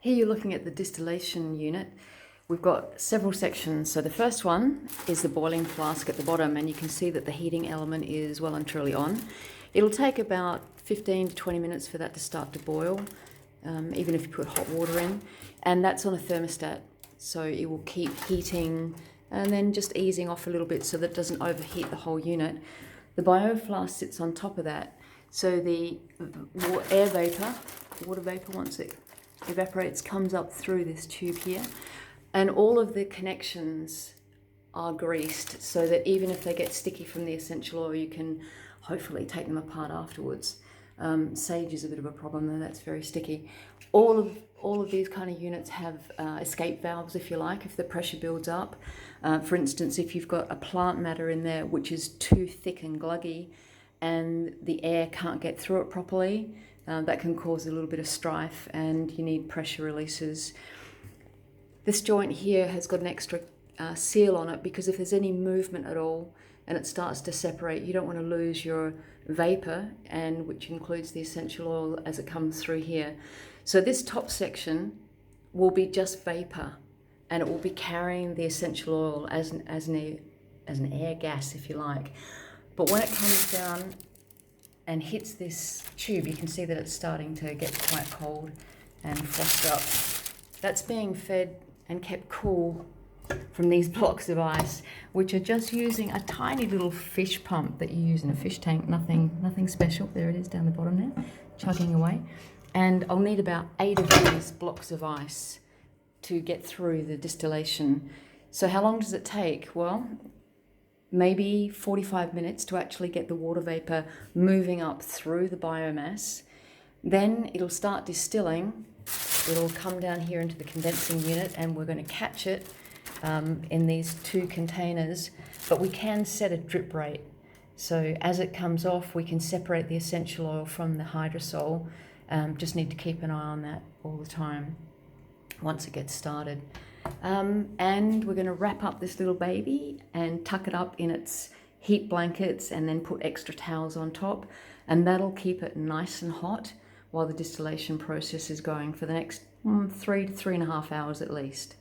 Here you're looking at the distillation unit. We've got several sections. So the first one is the boiling flask at the bottom, and you can see that the heating element is well and truly on. It'll take about 15 to 20 minutes for that to start to boil, even if you put hot water in. And that's on a thermostat, so it will keep heating and then just easing off a little bit so that it doesn't overheat the whole unit. The bio flask sits on top of that, so the air vapor, water vapor, once it evaporates, comes up through this tube here, and all of the connections are greased so that even if they get sticky from the essential oil, you can hopefully take them apart afterwards. Sage is a bit of a problem though, that's very sticky. All of these kind of units have escape valves, if you like, if the pressure builds up. For instance, if you've got a plant matter in there which is too thick and gluggy and the air can't get through it properly, that can cause a little bit of strife, and you need pressure releases. This joint here has got an extra seal on it because if there's any movement at all and it starts to separate, you don't want to lose your vapor, and which includes the essential oil as it comes through here. So this top section will be just vapor, and it will be carrying the essential oil as an air gas, if you like. But when it comes down and hits this tube, you can see that it's starting to get quite cold and frost up. That's being fed and kept cool from these blocks of ice, which are just using a tiny little fish pump that you use in a fish tank. Nothing special. There it is down the bottom there, chugging away. And I'll need about 8 of these blocks of ice to get through the distillation. So how long does it take? Well, maybe 45 minutes to actually get the water vapor moving up through the biomass. Then it'll start distilling. It'll come down here into the condensing unit, and we're going to catch it in these 2 containers, but we can set a drip rate. So as it comes off, we can separate the essential oil from the hydrosol. Just need to keep an eye on that all the time once it gets started. And we're going to wrap up this little baby and tuck it up in its heat blankets and then put extra towels on top, and that'll keep it nice and hot while the distillation process is going for the next 3 to 3.5 hours at least.